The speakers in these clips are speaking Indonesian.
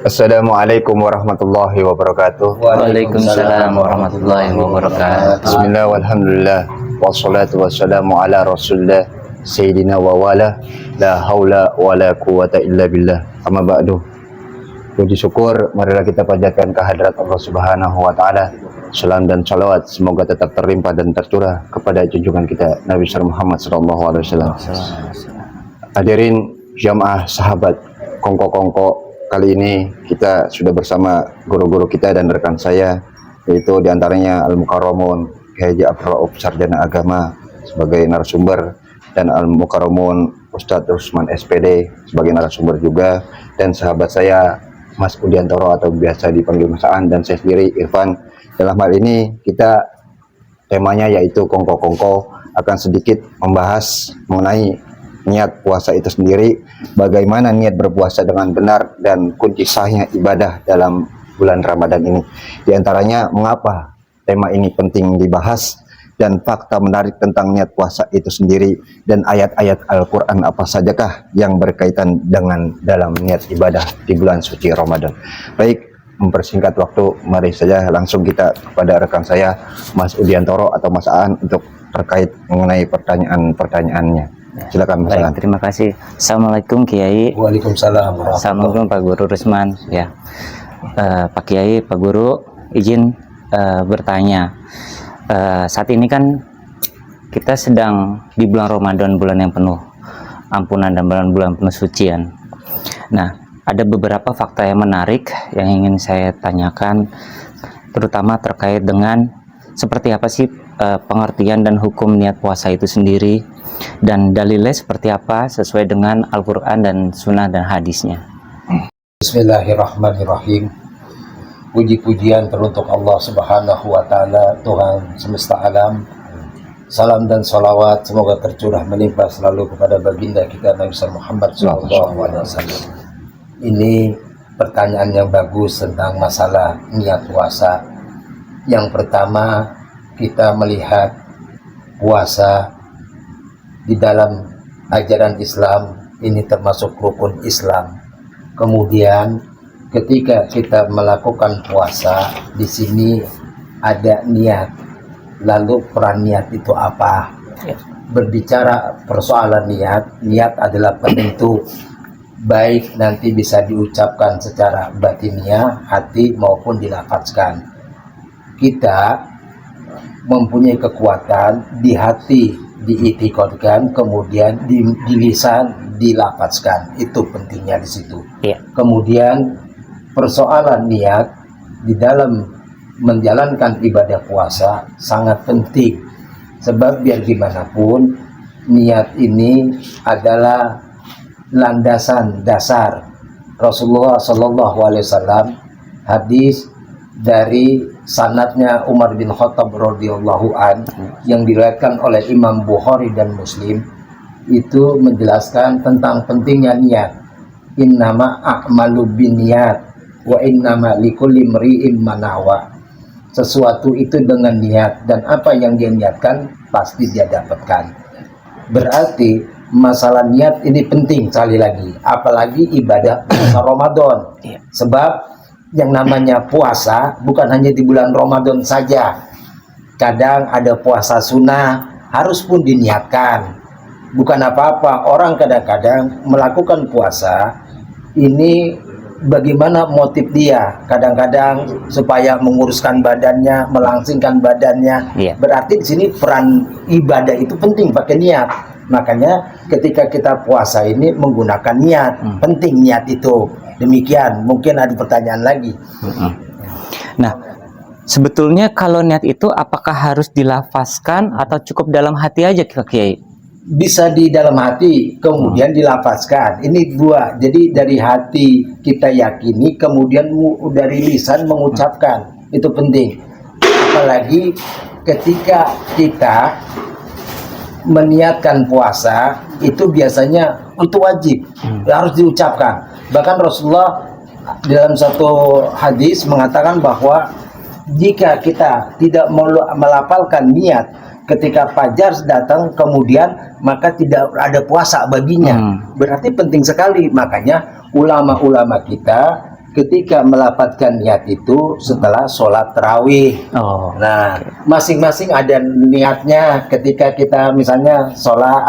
Assalamualaikum warahmatullahi wabarakatuh. Waalaikumsalam warahmatullahi wabarakatuh. Bismillah walhamdulillah wassalatu wassalamu ala rasulillah sayyidina wa wala la haula wala quwata illa billah. Amma ba'du. Puji syukur marilah kita panjatkan kehadrat Allah Subhanahu wa taala. Salam dan salawat semoga tetap terlimpah dan tercurah kepada junjungan kita Nabi Muhammad sallallahu alaihi wasallam. Hadirin jamaah sahabat kongko-kongko, kali ini kita sudah bersama guru-guru kita dan rekan saya, yaitu diantaranya Al-Mukarramun Kiai Ja'far Rauf Sarjana Agama sebagai narasumber, dan Al-Mukarramun Ustadz Rusman SPD sebagai narasumber juga, dan sahabat saya Mas Udiantoro atau biasa dipanggil Mas Aan, dan saya sendiri Irfan. Dalam hal ini kita temanya yaitu kongko-kongko akan sedikit membahas mengenai niat puasa itu sendiri, bagaimana niat berpuasa dengan benar dan kunci sahnya ibadah dalam bulan Ramadan ini. Di antaranya mengapa tema ini penting dibahas dan fakta menarik tentang niat puasa itu sendiri, dan ayat-ayat Al-Quran apa sajakah yang berkaitan dengan dalam niat ibadah di bulan suci Ramadan. Baik, mempersingkat waktu, mari saja langsung kita kepada rekan saya Mas Udiantoro atau Mas Aan untuk terkait mengenai pertanyaan-pertanyaannya. Silakan Mas. Baik, terima kasih. Assalamualaikum Kiai. Waalaikumsalam. Assalamualaikum Pak Guru Rusman. Ya, Pak Kiai, Pak Guru, izin bertanya. Saat ini kan kita sedang di bulan Ramadan, bulan yang penuh ampunan dan bulan penuh sucian. Nah, ada beberapa fakta yang menarik yang ingin saya tanyakan, terutama terkait dengan seperti apa sih pengertian dan hukum niat puasa itu sendiri, dan dalilnya seperti apa sesuai dengan Al-Quran dan Sunnah dan hadisnya. Bismillahirrahmanirrahim. Puji-pujian teruntuk Allah Subhanahu wa Ta'ala, Tuhan semesta alam. Salam dan salawat semoga tercurah melimpah selalu kepada baginda kita Nabi Muhammad SAW. Ini pertanyaan yang bagus tentang masalah niat puasa. Yang pertama, kita melihat puasa di dalam ajaran Islam ini termasuk rukun Islam. Kemudian ketika kita melakukan puasa, di sini ada niat. Lalu peran niat itu apa? Berbicara persoalan niat adalah penentu, baik nanti bisa diucapkan secara batiniah, hati, maupun dilafazkan. Kita mempunyai kekuatan di hati, diitikadkan, kemudian di lisan dilafazkan. Itu pentingnya di situ. Kemudian persoalan niat di dalam menjalankan ibadah puasa sangat penting, sebab biar gimana pun niat ini adalah landasan dasar. Rasulullah SAW, hadis dari sanadnya Umar bin Khattab radhiyallahu an yang diriwayatkan oleh Imam Bukhari dan Muslim, itu menjelaskan tentang pentingnya niat. Innama a'malu binniyat wa innama likulli imri'in ma nawa. Sesuatu itu dengan niat, dan apa yang dia niatkan pasti dia dapatkan. Berarti masalah niat ini penting sekali lagi, apalagi ibadah puasa Ramadan. Sebab yang namanya puasa bukan hanya di bulan Ramadan saja. Kadang ada puasa sunnah, harus pun diniatkan. Bukan apa-apa, orang kadang-kadang melakukan puasa ini bagaimana motif dia. Kadang-kadang supaya menguruskan badannya, melangsingkan badannya. Berarti di sini peran ibadah itu penting pakai niat. Makanya ketika kita puasa ini menggunakan niat, penting niat itu. Demikian. Mungkin ada pertanyaan lagi. Nah, sebetulnya kalau niat itu apakah harus dilafazkan atau cukup dalam hati aja, Pak Kiai? Bisa di dalam hati, kemudian dilafazkan. Ini dua. Jadi dari hati kita yakini, kemudian dari lisan mengucapkan. Itu penting. Apalagi ketika kita meniatkan puasa, itu biasanya itu wajib, harus diucapkan. Bahkan Rasulullah dalam satu hadis mengatakan bahwa jika kita tidak melafalkan niat ketika fajar datang kemudian, maka tidak ada puasa baginya. Berarti penting sekali. Makanya ulama-ulama kita ketika melapatkan niat itu setelah sholat tarawih. Oh. Nah, masing-masing ada niatnya ketika kita misalnya sholat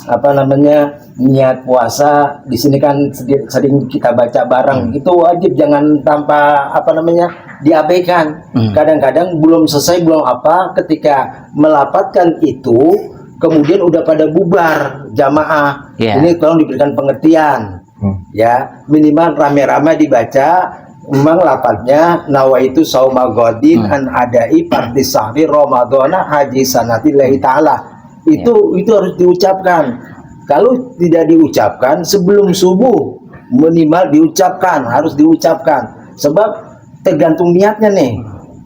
apa namanya niat puasa. Di sini kan sering kita baca bareng, itu wajib, jangan tanpa apa namanya diabaikan. Kadang-kadang belum selesai belum apa, ketika melapatkan itu kemudian udah pada bubar jamaah. Ini tolong diberikan pengertian. Ya, minimal rame-rame dibaca. Memang lapatnya nawaitu sauma godin an adai parti sahri ramadhana haji sanatillahi ta'ala. Itu harus diucapkan. Kalau tidak diucapkan sebelum subuh, minimal diucapkan, harus diucapkan. Sebab tergantung niatnya nih.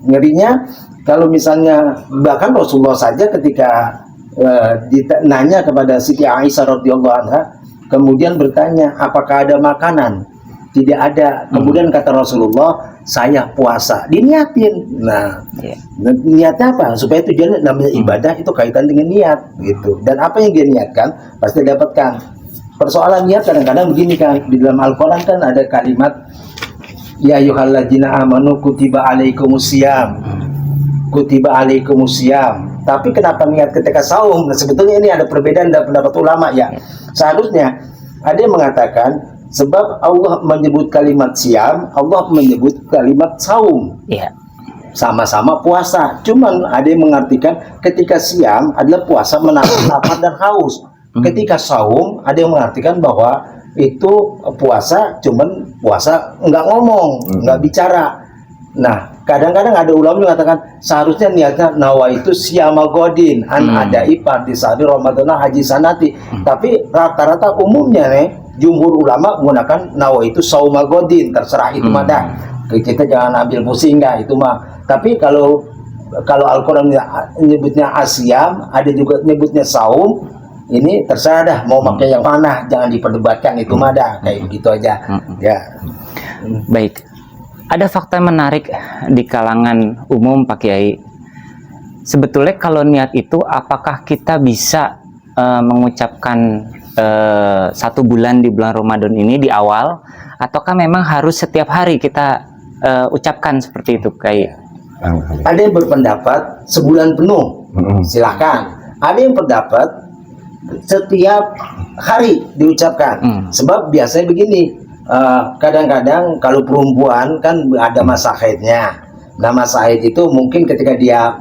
Ngerinya kalau misalnya bahkan Rasulullah saja ketika ditanya kepada Siti Aisyah radhiyallahu anha, kemudian bertanya, apakah ada makanan? Tidak ada. Kemudian kata Rasulullah, saya puasa. Diniatin. Nah, niatnya apa? Supaya tujuannya namanya ibadah itu kaitan dengan niat, gitu. Dan apa yang dia niatkan pasti dapatkan. Persoalan niat kadang-kadang begini kan, di dalam Al-Quran kan ada kalimat, ya ayyuhalladzina amanu kutiba alaikumusiyam. Kutiba alaikumusiyam. Tapi kenapa niat ketika saum? Nah, sebetulnya ini ada perbedaan dalam pendapat ulama ya. Seharusnya ada yang mengatakan sebab Allah menyebut kalimat siam, Allah menyebut kalimat saum. Sama-sama puasa. Cuman ada yang mengartikan ketika siam adalah puasa menahan lapar dan haus. Ketika saum ada yang mengartikan bahwa itu puasa, cuman puasa nggak ngomong, nggak bicara. Nah, kadang-kadang ada ulama yang mengatakan seharusnya niatnya nawaitu siyama godin an adai parti sahri ramadhana haji sanati. Tapi rata-rata umumnya nih jumhur ulama menggunakan nawaitu sauma godin, terserah itu mah dah. Kita jangan ambil pusing dah itu mah. Tapi kalau Al-Qur'an nyebutnya asyam, ada juga nyebutnya saum, ini terserah dah mau pakai yang mana, jangan diperdebatkan itu mah dah, kayak begitu aja. Ya. Baik. Ada fakta menarik di kalangan umum Pak Kiai. Sebetulnya kalau niat itu apakah kita bisa mengucapkan 1 bulan di bulan Ramadan ini di awal, ataukah memang harus setiap hari kita ucapkan seperti itu, Kiai? Ada yang berpendapat sebulan penuh, silakan. Ada yang berpendapat setiap hari diucapkan. Sebab biasanya begini, kadang-kadang kalau perempuan kan ada masa haidnya. Nah, masa haid itu mungkin ketika dia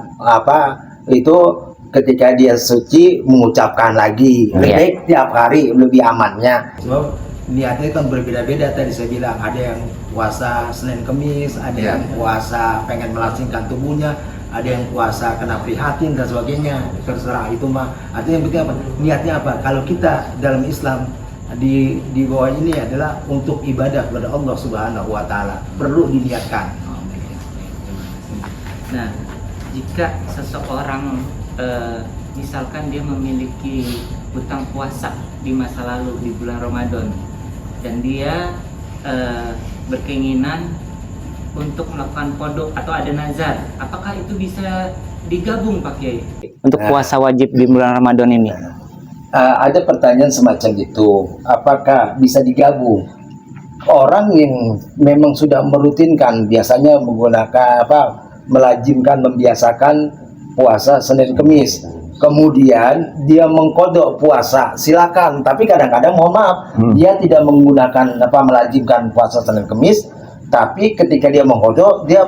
ketika dia suci mengucapkan lagi. Lebih baik tiap hari, lebih amannya. Sebab niatnya kan berbeda-beda, tadi saya bilang ada yang puasa Senin Kemis, ada yang puasa pengen melasingkan tubuhnya, ada yang puasa kena prihatin dan sebagainya. Terserah itu mah. Artinya yang penting apa? Niatnya apa? Kalau kita dalam Islam di bawah ini adalah untuk ibadah kepada Allah Subhanahu wa taala, perlu diniatkan. Nah, jika seseorang misalkan dia memiliki hutang puasa di masa lalu di bulan Ramadan dan dia berkeinginan untuk melakukan kodok atau ada nazar, apakah itu bisa digabung Pak Kiai untuk puasa wajib di bulan Ramadan ini? Ada pertanyaan semacam itu, apakah bisa digabung? Orang yang memang sudah merutinkan, biasanya menggunakan melajimkan, membiasakan puasa Senin Kemis, kemudian dia mengkodok puasa, silakan. Tapi kadang-kadang mohon maaf, dia tidak menggunakan melajimkan puasa Senin Kemis, tapi ketika dia mengkodok, dia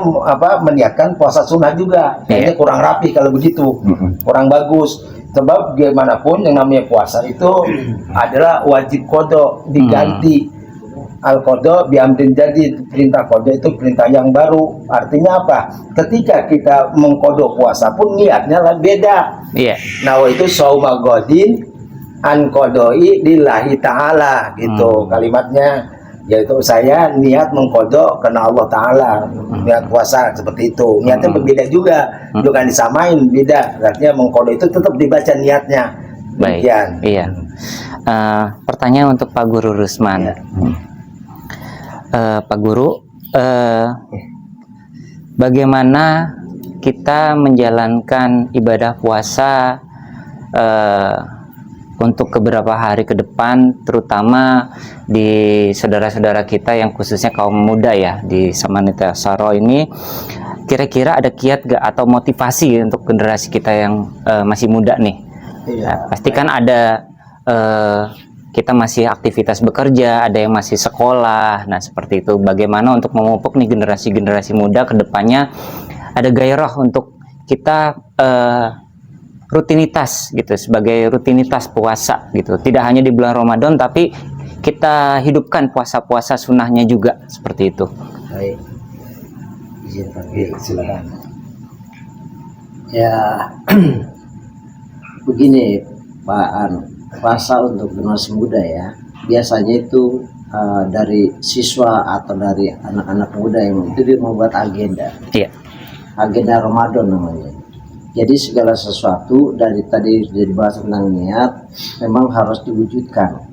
meniatkan puasa sunnah juga. Kayaknya kurang rapi kalau begitu, kurang bagus. Sebab bagaimanapun yang namanya puasa itu adalah wajib kodok, diganti. Al-Qadha biamrin jadi, perintah kodok itu perintah yang baru. Artinya apa? Ketika kita mengkodok puasa pun niatnya lah beda. Nah, itu sauma godin an kodoi lillahi ta'ala gitu kalimatnya. Yaitu saya niat mengkodok karena Allah Ta'ala, niat puasa seperti itu. Niatnya berbeda juga, bukan disamain, beda. Artinya mengkodok itu tetap dibaca niatnya. Baik, iya. Pertanyaan untuk Pak Guru Rusman. Pak Guru, bagaimana kita menjalankan ibadah puasa untuk beberapa hari ke depan, terutama di saudara-saudara kita yang khususnya kaum muda ya di Samanita Saro ini, kira-kira ada kiat gak atau motivasi untuk generasi kita yang masih muda nih? Iya. Pasti kan ada kita masih aktivitas bekerja, ada yang masih sekolah. Nah, seperti itu. Bagaimana untuk memupuk nih generasi-generasi muda ke depannya ada gairah untuk kita rutinitas gitu, sebagai rutinitas puasa gitu. Tidak hanya di bulan Ramadan tapi kita hidupkan puasa-puasa sunnahnya juga seperti itu. Baik, izin pakai silakan. Ya, begini Pak An, puasa untuk generasi muda ya, biasanya itu dari siswa atau dari anak-anak muda yang itu dia membuat agenda, Iya. agenda Ramadan namanya. Jadi segala sesuatu dari tadi sudah dibahas tentang niat memang harus diwujudkan.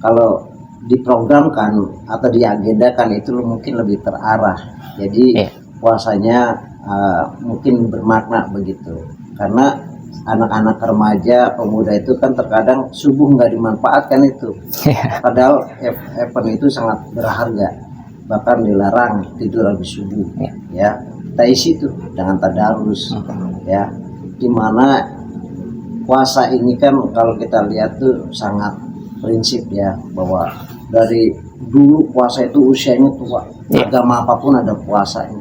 Kalau diprogramkan atau diagendakan itu mungkin lebih terarah. Jadi puasanya mungkin bermakna begitu. Karena anak-anak remaja, pemuda itu kan terkadang subuh nggak dimanfaatkan itu. Padahal event itu sangat berharga. Bahkan dilarang tidur habis subuh. Ya, kita isi tuh dengan tadarus. Ya, dimana puasa ini kan kalau kita lihat tuh sangat prinsip ya, bahwa dari dulu puasa itu usianya tua, agama apapun ada puasanya.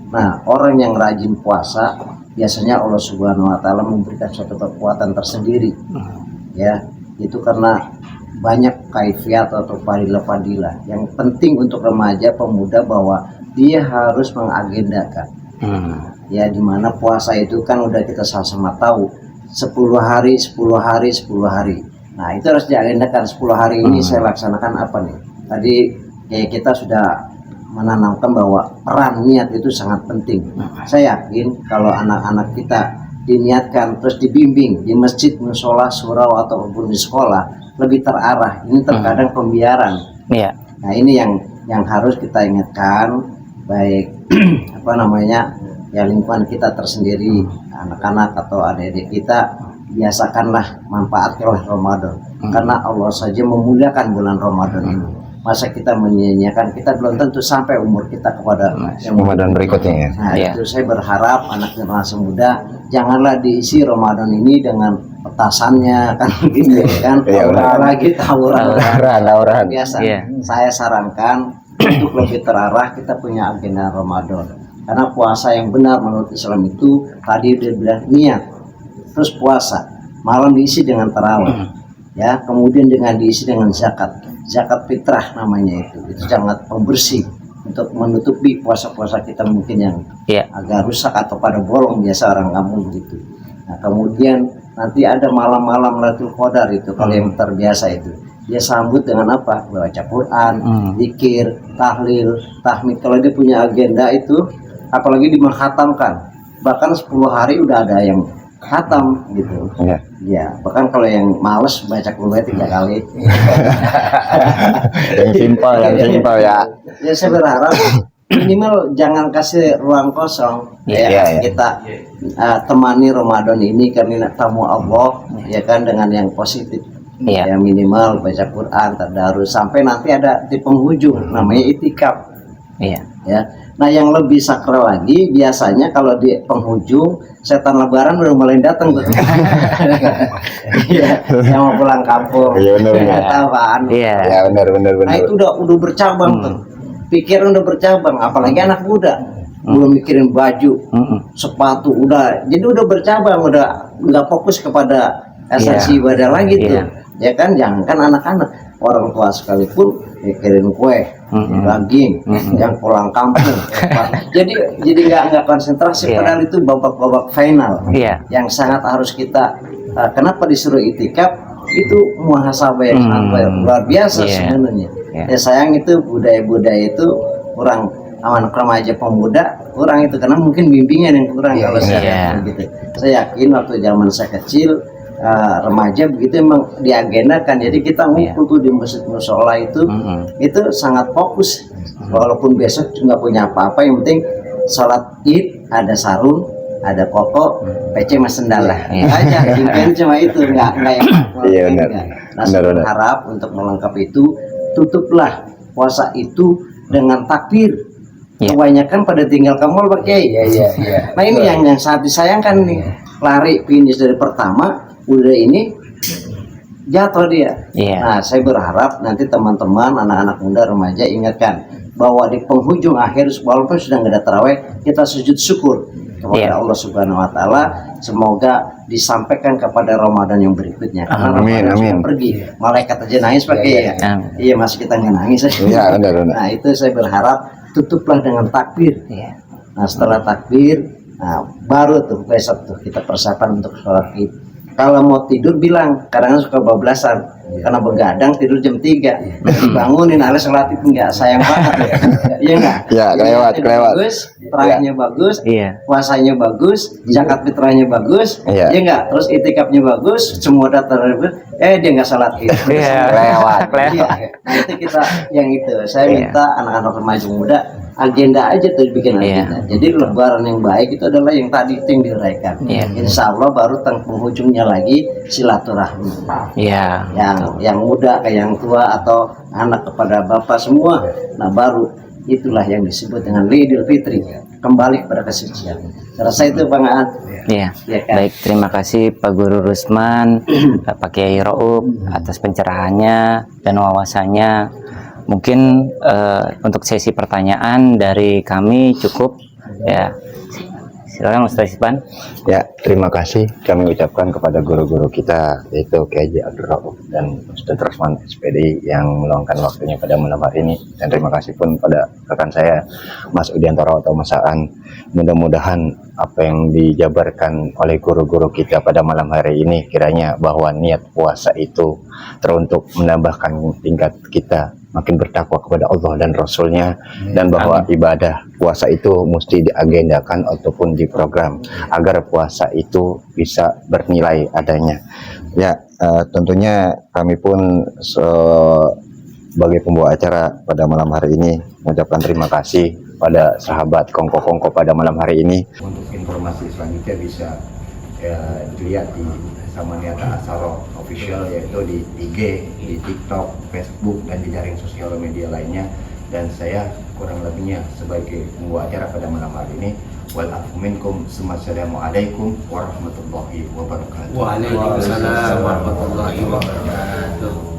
Nah, orang yang rajin puasa biasanya Allah Subhanahu Wa Taala memberikan suatu kekuatan tersendiri ya, itu karena banyak kaifiat atau fadilah-fadilah. Yang penting untuk remaja pemuda bahwa dia harus mengagendakan ya, dimana puasa itu kan udah kita sama-sama tahu 10 hari 10 hari 10 hari. Nah, itu harus diagendakan 10 hari ini saya laksanakan apa nih. Tadi kayak kita sudah menanamkan bahwa peran niat itu sangat penting. Saya yakin kalau anak-anak kita diniatkan terus dibimbing di masjid, musola, surau ataupun di sekolah lebih terarah. Ini terkadang pembiaran. Nah, ini yang harus kita ingatkan, baik apa namanya ya, lingkungan kita tersendiri, anak-anak atau adik-adik kita, biasakanlah manfaatkanlah Ramadan. Karena Allah saja memuliakan bulan Ramadan ini. Masa kita menyia-nyiakan, kita belum tentu sampai umur kita kepada yang Ramadan berikutnya ya. Nah, itu saya berharap anak generasi muda janganlah diisi Ramadan ini dengan petasannya kan gitu kan. Apalagi tawuran biasa. Saya sarankan untuk lebih terarah kita punya agenda Ramadan. Karena puasa yang benar menurut Islam itu tadi dia bilang niat, terus puasa, malam diisi dengan tarawih, ya, kemudian dengan diisi dengan zakat fitrah namanya itu sangat pembersih untuk menutupi puasa-puasa kita mungkin yang agak rusak atau pada bolong biasa orang kampung gitu. Nah, kemudian nanti ada malam-malam Lailatul Qadar itu kalau yang terbiasa itu dia sambut dengan apa? Baca Quran, zikir, tahlil, tahmid. Kalau dia punya agenda itu, apalagi dimenghatamkan, bahkan 10 hari udah ada yang khatam gitu. Ya, bahkan kalau yang males baca Quran 3 kali. yang simpel ya. Ya, saya berharap minimal jangan kasih ruang kosong kita temani Ramadan ini karena tamu Allah ya kan, dengan yang positif. Ya, minimal baca Quran, tadarus sampai nanti ada di penghujung namanya itikaf. Ya. Nah, yang lebih sakral lagi biasanya kalau di penghujung setan lebaran udah mulai datang tuh. Yang mau pulang kampung. Iya, benar. Ya, benar. Nah, itu udah bercabang tuh. Pikiran udah bercabang, apalagi anak muda. Belum mikirin baju, sepatu, jadi udah bercabang, udah nggak fokus kepada esensi ibadah lagi tuh. Ya kan, jangankan anak-anak, orang tua sekalipun mikirin kue, daging, yang pulang kampung. jadi nggak konsentrasi, padahal itu babak-babak final yang sangat harus kita. Kenapa disuruh itikaf? Itu muhasabah yang sangat luar biasa sebenarnya. Ya, sayang itu budaya-budaya itu kurang, aman remaja pemuda kurang itu, karena mungkin bimbingan yang kurang kalau saya gitu. Saya yakin waktu zaman saya kecil, remaja begitu emang diagendakan, jadi kita ngumpul tuh di masjid musola itu sangat fokus, walaupun besok nggak punya apa-apa, yang penting sholat id ada sarung, ada Koko, PC Mas Sendal lah. Iya. Aja impian cuma itu, nggak yang Iya, benar. Nah, saya Benar. berharap untuk melengkapi itu, tutuplah puasa itu dengan takbir. Iya. Kebanyakan pada tinggal kamul pakai. Iya. Nah ini yang sangat disayangkan nih, lari finish dari pertama, udah ini jatuh dia. Iya. Nah saya berharap nanti teman-teman, anak-anak muda, remaja ingatkan bahwa di penghujung akhir walaupun sudah nggak ada taraweh, kita sujud syukur kepada Iya. Allah Subhanahu Wa Taala. Semoga disampaikan kepada Ramadan yang berikutnya. Karena Amin, Ramadan amin. sudah pergi, malaikat aja nangis pakai ya. Amin. Iya masih kita nggak nangis. Iya, benar. Nah itu saya berharap tutuplah dengan takbir. Iya. Nah setelah takbir, nah baru tuh besok tuh kita persiapan untuk sholat id. Kalau mau tidur bilang, kadang suka bablasan, karena begadang tidur jam 3 bangunin alias sholat id enggak, sayang banget. Iya enggak? Ya, kelewat. Bagus, terakhirnya bagus, Iya. puasanya bagus, zakat fitrahnya bagus, Iya. iya enggak? Terus itikafnya bagus, semua data dia enggak sholat id. Iya. Lewat. Iya. Nah itu kita yang itu. Saya Iya. minta anak-anak remaja muda agenda aja tuh dibikin Iya. agenda. Jadi lebaran yang baik itu adalah yang tadi itu yang diuraikan. Iya. Insya Allah baru penghujungnya lagi silaturahmi. Iya. Yang muda ke yang tua atau anak kepada bapak semua. Nah baru itulah yang disebut dengan Idul Fitri. Kembali kepada kesucian. Rasa itu Bang Aan. Iya. Ya kan? Baik, terima kasih Pak Guru Rusman, Pak Kiai Raub atas pencerahannya dan wawasannya. Mungkin untuk sesi pertanyaan dari kami cukup ya. Silakan Ustaz Ipan. Ya, terima kasih kami ucapkan kepada guru-guru kita, yaitu Kiai Haji Abdul Rauf dan Ustaz Rasman SPD yang meluangkan waktunya pada malam hari ini. Dan terima kasih pun pada rekan saya Mas Udiantoro atau Mas Aan. Mudah-mudahan apa yang dijabarkan oleh guru-guru kita pada malam hari ini kiranya bahwa niat puasa itu teruntuk menambahkan tingkat kita makin bertakwa kepada Allah dan Rasulnya, dan bahwa ibadah puasa itu mesti diagendakan ataupun diprogram agar puasa itu bisa bernilai adanya. Ya, tentunya kami pun sebagai pembawa acara pada malam hari ini mengucapkan terima kasih pada sahabat Kongko-Kongko pada malam hari ini. Untuk informasi selanjutnya bisa dilihat di Samaniata Asaro Official, yaitu di IG, di TikTok, Facebook, dan di jaring sosial media lainnya. Dan saya kurang lebihnya sebagai pembawa acara pada malam hari ini. Walafu minkum, Assalamualaikum warahmatullahi wabarakatuh. Waalaikumsalam warahmatullahi wabarakatuh.